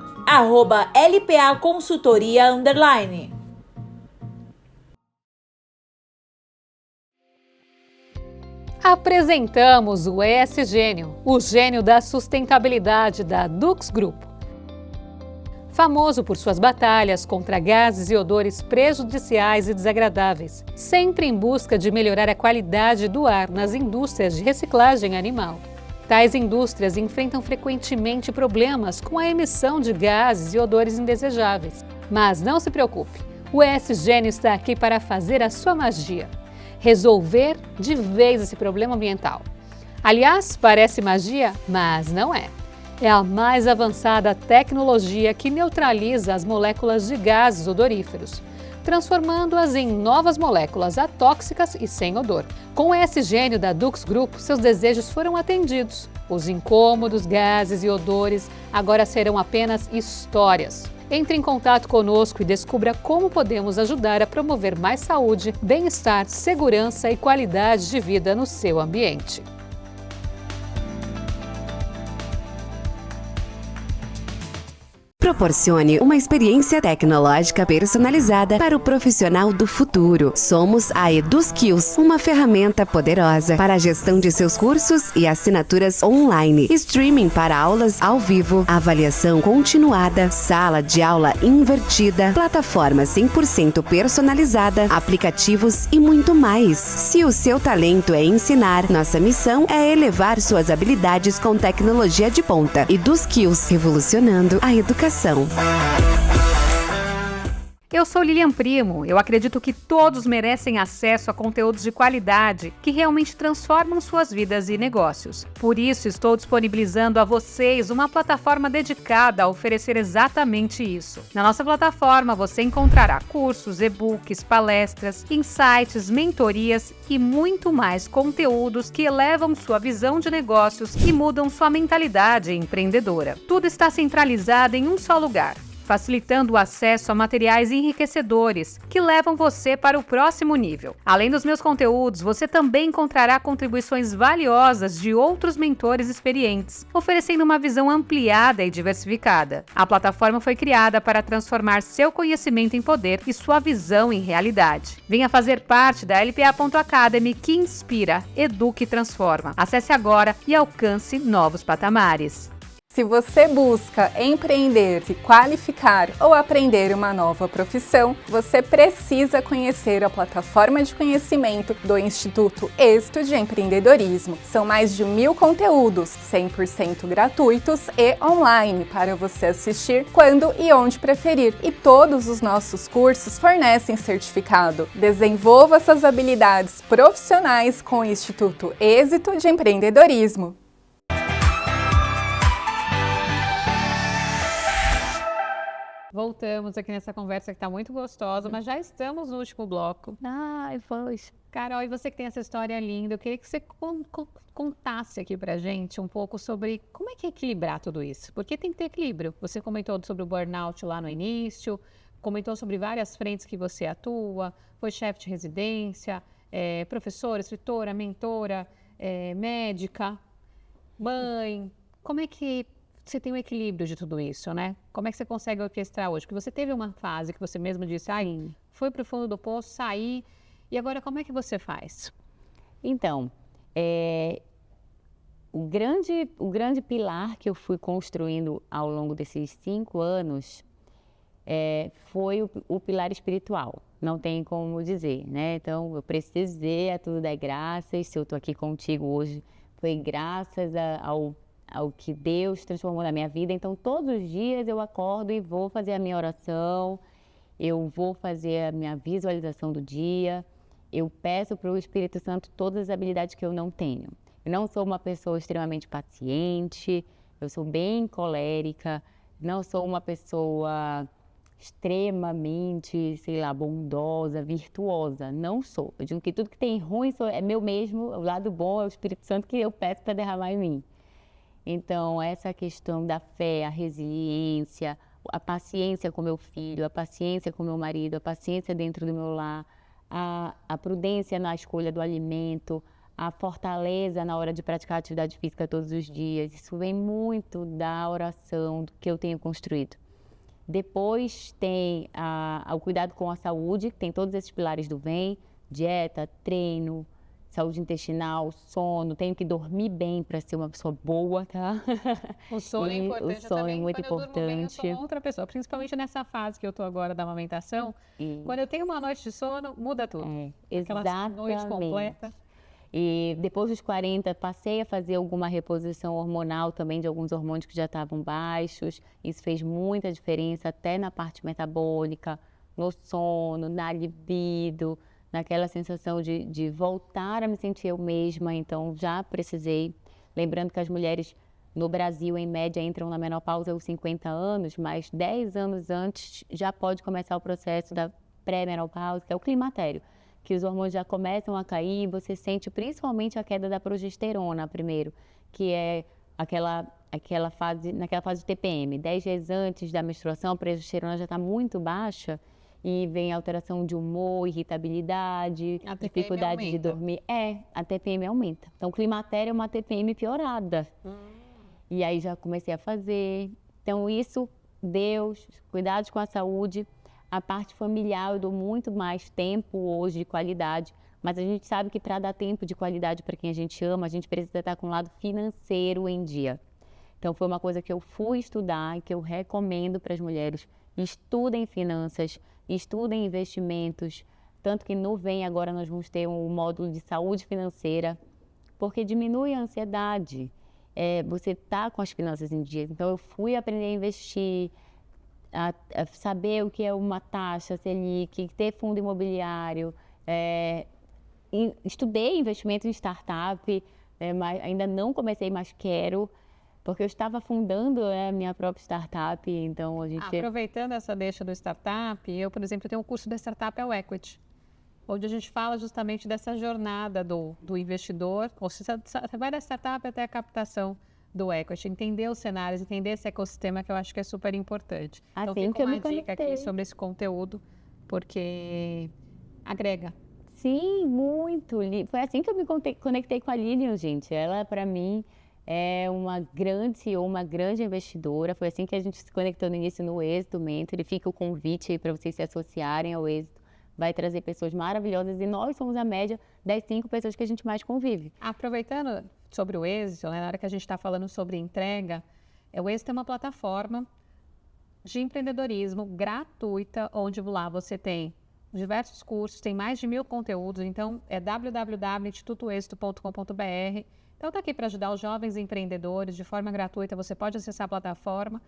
@LPAconsultoria_. Apresentamos o ESGênio, o gênio da sustentabilidade da Dux Grupo. Famoso por suas batalhas contra gases e odores prejudiciais e desagradáveis, sempre em busca de melhorar a qualidade do ar nas indústrias de reciclagem animal. Tais indústrias enfrentam frequentemente problemas com a emissão de gases e odores indesejáveis. Mas não se preocupe, o S-Gênio está aqui para fazer a sua magia, resolver de vez esse problema ambiental. Aliás, parece magia, mas não é. É a mais avançada tecnologia que neutraliza as moléculas de gases odoríferos, transformando-as em novas moléculas atóxicas e sem odor. Com o S-Gênio da Dux Group, seus desejos foram atendidos. Os incômodos, gases e odores agora serão apenas histórias. Entre em contato conosco e descubra como podemos ajudar a promover mais saúde, bem-estar, segurança e qualidade de vida no seu ambiente. Proporcione uma experiência tecnológica personalizada para o profissional do futuro. Somos a EduSkills, uma ferramenta poderosa para a gestão de seus cursos e assinaturas online, streaming para aulas ao vivo, avaliação continuada, sala de aula invertida, plataforma 100% personalizada, aplicativos e muito mais. Se o seu talento é ensinar, nossa missão é elevar suas habilidades com tecnologia de ponta. EduSkills, revolucionando a educação. Eu sou Lilian Primo. Eu acredito que todos merecem acesso a conteúdos de qualidade que realmente transformam suas vidas e negócios. Por isso, estou disponibilizando a vocês uma plataforma dedicada a oferecer exatamente isso. Na nossa plataforma, você encontrará cursos, e-books, palestras, insights, mentorias e muito mais conteúdos que elevam sua visão de negócios e mudam sua mentalidade empreendedora. Tudo está centralizado em um só lugar, facilitando o acesso a materiais enriquecedores que levam você para o próximo nível. Além dos meus conteúdos, você também encontrará contribuições valiosas de outros mentores experientes, oferecendo uma visão ampliada e diversificada. A plataforma foi criada para transformar seu conhecimento em poder e sua visão em realidade. Venha fazer parte da LPA.Academy, que inspira, educa e transforma. Acesse agora e alcance novos patamares. Se você busca empreender, se qualificar ou aprender uma nova profissão, você precisa conhecer a plataforma de conhecimento do Instituto Êxito de Empreendedorismo. São mais de 1000 conteúdos, 100% gratuitos e online, para você assistir quando e onde preferir. E todos os nossos cursos fornecem certificado. Desenvolva suas habilidades profissionais com o Instituto Êxito de Empreendedorismo. Voltamos aqui nessa conversa que está muito gostosa, mas já estamos no último bloco. Ai, poxa. Carol, e você que tem essa história linda, eu queria que você contasse aqui pra gente um pouco sobre como é que é equilibrar tudo isso. Porque tem que ter equilíbrio. Você comentou sobre o burnout lá no início, comentou sobre várias frentes que você atua, foi chefe de residência, professora, escritora, mentora, médica, mãe. Como é que você tem o equilíbrio de tudo isso, né? Como é que você consegue orquestrar hoje? Porque você teve uma fase que você mesmo disse, foi para o fundo do poço, saí, e agora como é que você faz? Então, o grande pilar que eu fui construindo ao longo desses 5 anos foi o pilar espiritual. Não tem como dizer, né? Então, eu preciso dizer, a tudo dar graças. Se eu estou aqui contigo hoje, foi graças ao que Deus transformou na minha vida. Então, todos os dias eu acordo e vou fazer a minha oração, eu vou fazer a minha visualização do dia, eu peço para o Espírito Santo todas as habilidades que eu não tenho. Eu não sou uma pessoa extremamente paciente, eu sou bem colérica, não sou uma pessoa extremamente, bondosa, virtuosa. Não sou. Eu digo que tudo que tem ruim é meu mesmo, o lado bom é o Espírito Santo que eu peço para derramar em mim. Então, essa questão da fé, a resiliência, a paciência com meu filho, a paciência com meu marido, a paciência dentro do meu lar, a prudência na escolha do alimento, a fortaleza na hora de praticar atividade física todos os dias. Isso vem muito da oração que eu tenho construído. Depois tem o cuidado com a saúde, que tem todos esses pilares do bem, dieta, treino, saúde intestinal, sono, tenho que dormir bem para ser uma pessoa boa, tá? O sono é importante. O sono é muito quando importante. Eu durmo bem, eu sou outra pessoa, principalmente nessa fase que eu tô agora da amamentação. Quando eu tenho uma noite de sono, muda tudo. Exatamente. Aquela noite completa. E depois dos 40, passei a fazer alguma reposição hormonal também de alguns hormônios que já estavam baixos. Isso fez muita diferença até na parte metabólica, no sono, na libido, naquela sensação de voltar a me sentir eu mesma. Então, já precisei. Lembrando que as mulheres no Brasil, em média, entram na menopausa aos 50 anos, mas 10 anos antes já pode começar o processo da pré-menopausa, que é o climatério, que os hormônios já começam a cair e você sente principalmente a queda da progesterona primeiro, que é naquela fase de TPM. 10 dias antes da menstruação, a progesterona já está muito baixa e vem alteração de humor, irritabilidade, dificuldade de dormir. A TPM aumenta. Então, o climatério é uma TPM piorada. E aí já comecei a fazer. Então, isso, Deus, cuidados com a saúde. A parte familiar, eu dou muito mais tempo hoje de qualidade, mas a gente sabe que para dar tempo de qualidade para quem a gente ama, a gente precisa estar com o lado financeiro em dia. Então, foi uma coisa que eu fui estudar e que eu recomendo para as mulheres. Estudem finanças, estudem investimentos, tanto que no Vem agora nós vamos ter um módulo de saúde financeira, porque diminui a ansiedade, você tá com as finanças em dia. Então, eu fui aprender a investir, a saber o que é uma taxa Selic, ter fundo imobiliário, estudei investimento em startup, mas ainda não comecei, mas quero, porque eu estava fundando a minha própria startup, então a gente... Aproveitando essa deixa do startup, eu, por exemplo, tenho um curso da startup é o Equity, onde a gente fala justamente dessa jornada do investidor, ou seja, você vai da startup até a captação do equity, entender os cenários, entender esse ecossistema que eu acho que é super importante. Então, fica uma dica aqui sobre esse conteúdo, porque agrega. Sim, muito. Foi assim que eu me conectei com a Lilian, gente. Ela, para mim, é uma grande CEO, uma grande investidora. Foi assim que a gente se conectou no início no Êxito Mentor. E fica o convite aí para vocês se associarem ao Êxito. Vai trazer pessoas maravilhosas e nós somos a média das 5 pessoas que a gente mais convive. Aproveitando sobre o Êxito, né, na hora que a gente está falando sobre entrega, o Êxito é uma plataforma de empreendedorismo gratuita, onde lá você tem diversos cursos, tem mais de 1000 conteúdos, então é www.institutoexito.com.br. Então está aqui para ajudar os jovens empreendedores de forma gratuita, você pode acessar a plataforma.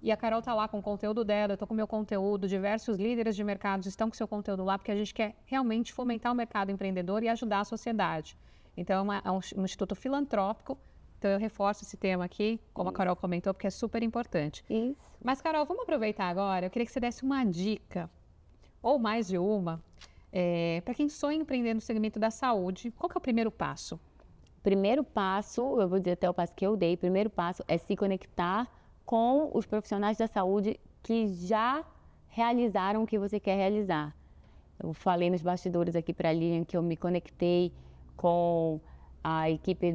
E a Carol está lá com o conteúdo dela, eu estou com o meu conteúdo, diversos líderes de mercado estão com o seu conteúdo lá, porque a gente quer realmente fomentar o mercado empreendedor e ajudar a sociedade. Então, é um instituto filantrópico, então eu reforço esse tema aqui, como a Carol comentou, porque é super importante. Isso. Mas, Carol, vamos aproveitar agora, eu queria que você desse uma dica, ou mais de uma, para quem sonha em empreender no segmento da saúde. Qual que é o primeiro passo? Primeiro passo, eu vou dizer até o passo que eu dei, primeiro passo é se conectar com os profissionais da saúde que já realizaram o que você quer realizar. Eu falei nos bastidores aqui para a Lilian que eu me conectei com a equipe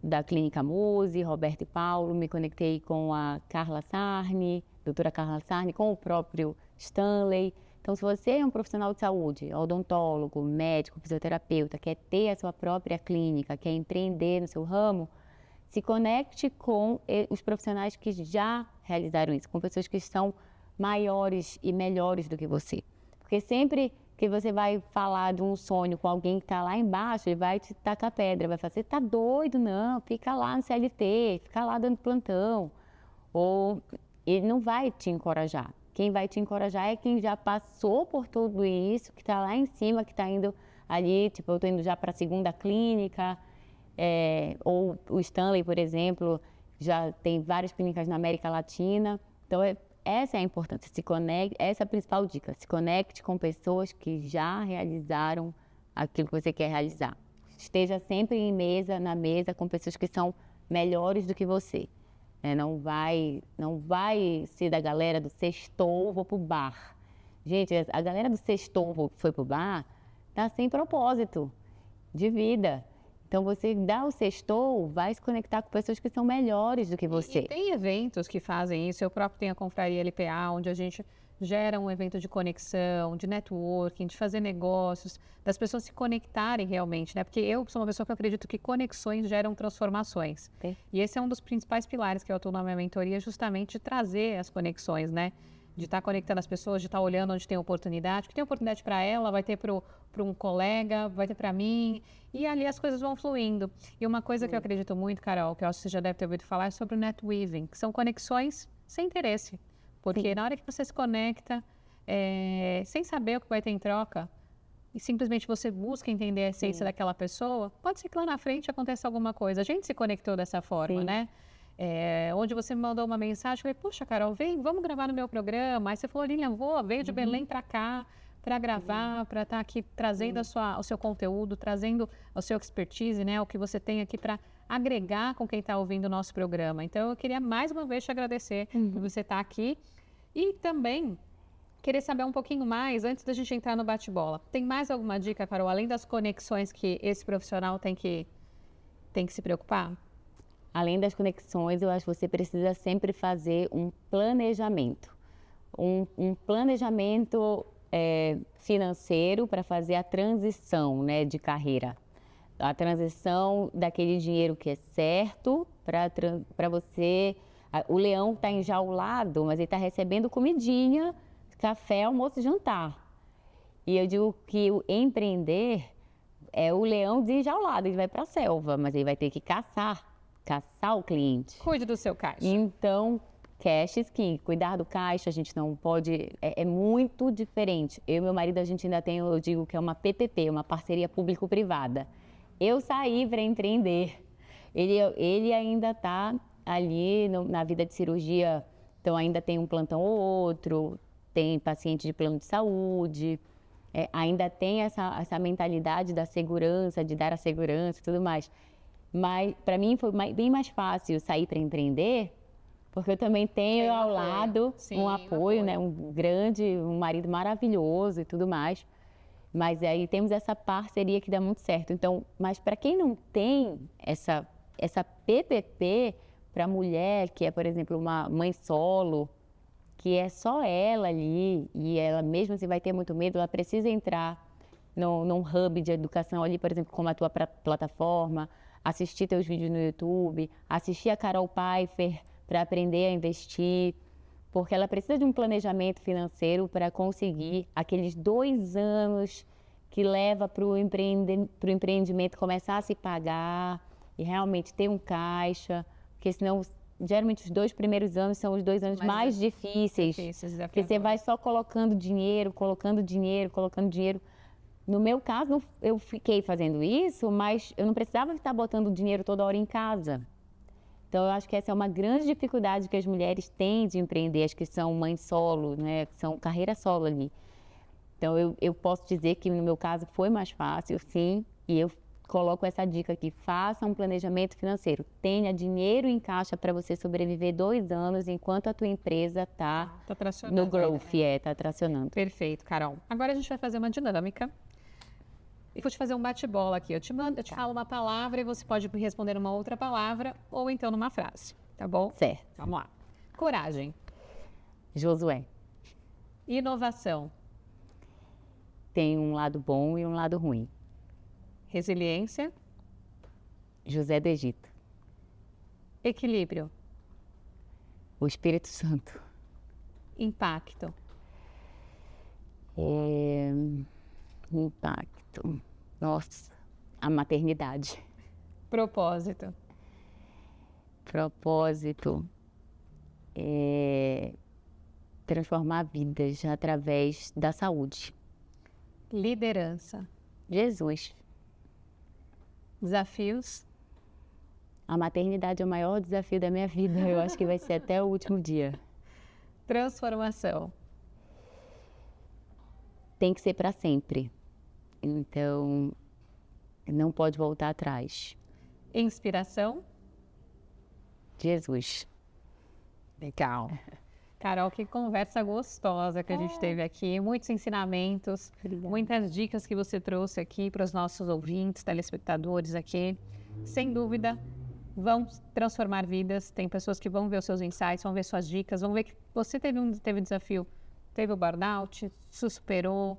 da Clínica Muse, Roberto e Paulo, me conectei com a Carla Sarni, doutora Carla Sarni, com o próprio Stanley. Então, se você é um profissional de saúde, odontólogo, médico, fisioterapeuta, quer ter a sua própria clínica, quer empreender no seu ramo, se conecte com os profissionais que já realizaram isso, com pessoas que são maiores e melhores do que você. Porque sempre que você vai falar de um sonho com alguém que está lá embaixo, ele vai te tacar pedra, vai falar, você está doido? Não, fica lá no CLT, fica lá dando plantão. Ou ele não vai te encorajar. Quem vai te encorajar é quem já passou por tudo isso, que está lá em cima, que está indo ali, tipo, eu estou indo já para a segunda clínica, ou o Stanley, por exemplo, já tem várias clínicas na América Latina. Então, essa é a importância, se conecte, essa é a principal dica, se conecte com pessoas que já realizaram aquilo que você quer realizar. Esteja sempre na mesa com pessoas que são melhores do que você. Não vai ser da galera do sextou, vou pro bar. Gente, a galera do sextou, foi pro bar, tá sem propósito de vida. Então, você dá o sextou, vai se conectar com pessoas que são melhores do que você. E tem eventos que fazem isso. Eu próprio tenho a Confraria LPA, onde a gente gera um evento de conexão, de networking, de fazer negócios, das pessoas se conectarem realmente, né? Porque eu sou uma pessoa que eu acredito que conexões geram transformações. E esse é um dos principais pilares que eu atuo na minha mentoria, justamente de trazer as conexões, né? de estar conectando as pessoas, de estar olhando onde tem oportunidade. Porque tem oportunidade para ela, vai ter para um colega, vai ter para mim. E ali as coisas vão fluindo. E uma coisa que eu acredito muito, Carol, que eu acho que você já deve ter ouvido falar, é sobre o netweaving, que são conexões sem interesse. Porque na hora que você se conecta, sem saber o que vai ter em troca, e simplesmente você busca entender a essência daquela pessoa, pode ser que lá na frente aconteça alguma coisa. A gente se conectou dessa forma, né? Onde você me mandou uma mensagem, eu falei, puxa, Carol, vem, vamos gravar no meu programa. Aí você falou, Lilian, veio de Belém para cá para gravar, para estar aqui trazendo o seu conteúdo, trazendo o seu expertise, né? O que você tem aqui para agregar com quem está ouvindo o nosso programa. Então, eu queria mais uma vez te agradecer por você estar aqui e também querer saber um pouquinho mais, antes da gente entrar no bate-bola. Tem mais alguma dica, Carol, além das conexões que esse profissional tem que se preocupar? Além das conexões, eu acho que você precisa sempre fazer um planejamento. Um planejamento financeiro para fazer a transição, né, de carreira. A transição daquele dinheiro que é certo para você... O leão está enjaulado, mas ele está recebendo comidinha, café, almoço e jantar. E eu digo que o empreender é o leão desenjaulado, ele vai para a selva, mas ele vai ter que caçar o cliente. Cuide do seu caixa. Então, cash is king. Cuidar do caixa, a gente não pode... É muito diferente. Eu e meu marido, a gente ainda tem, eu digo que é uma PPP, uma parceria público-privada. Eu saí para empreender. Ele ainda está ali na vida de cirurgia, então ainda tem um plantão ou outro, tem paciente de plano de saúde, ainda tem essa mentalidade da segurança, de dar a segurança e tudo mais. Mas para mim foi bem mais fácil sair para empreender, porque eu também tenho ao lado um apoio, né? Um marido maravilhoso e tudo mais. Mas aí temos essa parceria que dá muito certo. Então, mas para quem não tem essa PPP, para a mulher que é, por exemplo, uma mãe solo, que é só ela ali, e ela mesmo assim vai ter muito medo, ela precisa entrar num hub de educação ali, por exemplo, como a tua plataforma, assistir teus vídeos no YouTube, assistir a Carol Pfeiffer para aprender a investir, porque ela precisa de um planejamento financeiro para conseguir aqueles 2 anos que leva para o empreendimento começar a se pagar e realmente ter um caixa, porque senão, geralmente, os 2 primeiros anos são os 2 anos mais difíceis, porque você vai só colocando dinheiro. No meu caso, eu fiquei fazendo isso, mas eu não precisava estar botando dinheiro toda hora em casa. Então, eu acho que essa é uma grande dificuldade que as mulheres têm de empreender, as que são mães solo, né, que são carreira solo ali. Então, eu posso dizer que no meu caso foi mais fácil, sim, e eu coloco essa dica aqui, faça um planejamento financeiro, tenha dinheiro em caixa para você sobreviver 2 anos enquanto a tua empresa está no growth, está tracionando. Perfeito, Carol. Agora a gente vai fazer uma dinâmica. E vou te fazer um bate-bola aqui. Eu te falo uma palavra e você pode responder uma outra palavra ou então numa frase, tá bom? Certo. Vamos lá. Coragem. Josué. Inovação. Tem um lado bom e um lado ruim. Resiliência. José do Egito. Equilíbrio. O Espírito Santo. Impacto. Impacto. Nossa, a maternidade. Propósito. Propósito. Transformar vidas através da saúde. Liderança. Jesus. Desafios. A maternidade é o maior desafio da minha vida. Eu acho que vai ser até o último dia. Transformação. Tem que ser para sempre. Então, não pode voltar atrás. Inspiração. Jesus. Legal. Carol, que conversa gostosa que a gente teve aqui. Muitos ensinamentos, muitas dicas que você trouxe aqui para os nossos ouvintes, telespectadores aqui. Sem dúvida, vão transformar vidas. Tem pessoas que vão ver os seus insights, vão ver suas dicas, vão ver que você teve um desafio, teve o burnout, superou,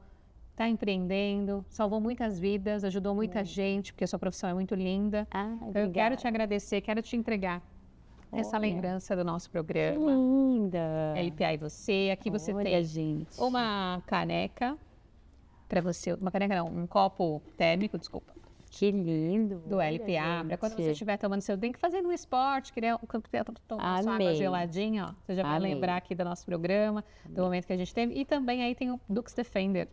está empreendendo, salvou muitas vidas, ajudou muita gente, porque a sua profissão é muito linda. Obrigada. Eu quero te agradecer, quero te entregar essa Olha, lembrança do nosso que programa. linda. LPA e você. Aqui você Olha, tem gente. uma caneca para você, uma caneca não, um copo térmico, desculpa, Que lindo. do Olha, LPA, para quando você gente. estiver tomando seu drink, fazendo um esporte, querer tomar sua água Amei. geladinha, ó, você já vai Amei. lembrar aqui do nosso programa, do momento que a gente teve. E também aí tem o Dux Defender,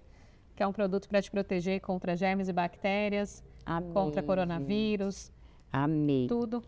que é um produto para te proteger contra germes e bactérias, Amei, contra gente. coronavírus, amei. tudo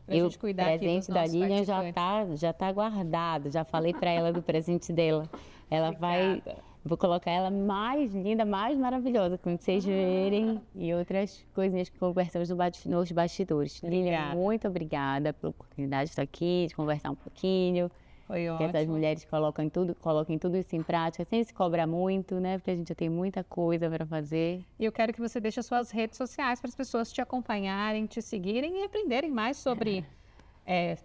pra E o gente cuidar aqui dos presente da nossos Lilian participantes. já tá guardado. Já falei para ela do presente dela. Ela vai... Obrigada. Vou colocar ela mais linda, mais maravilhosa, quando vocês verem. E outras coisinhas que conversamos nos bastidores. Lilian, Obrigada. muito obrigada pela oportunidade de estar aqui, de conversar um pouquinho. Foi Que essas ótimo. mulheres coloquem tudo isso em prática, sem se cobrar muito, né? Porque a gente já tem muita coisa para fazer. E eu quero que você deixe as suas redes sociais para as pessoas te acompanharem, te seguirem e aprenderem mais sobre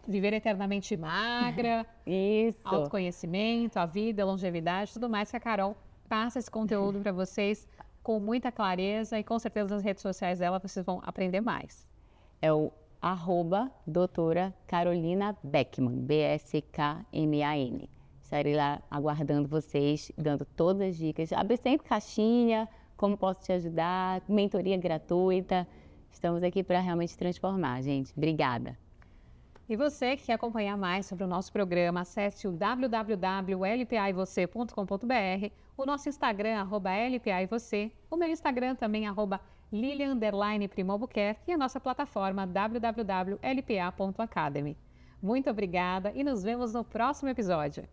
viver eternamente magra, Isso. autoconhecimento, a vida, a longevidade, tudo mais que a Carol passa esse conteúdo para vocês com muita clareza e com certeza nas redes sociais dela vocês vão aprender mais. É o @doutora Carolina Beckman, BSKMAN. Estarei lá aguardando vocês, dando todas as dicas. Abre sempre caixinha, como posso te ajudar, mentoria gratuita. Estamos aqui para realmente transformar, gente. Obrigada. E você que quer acompanhar mais sobre o nosso programa, acesse o www.lpaivocê.com.br, o nosso Instagram, @lpaivocê, o meu Instagram também, @Lilian_Primo_Albuquerque e a nossa plataforma www.lpa.academy. Muito obrigada e nos vemos no próximo episódio.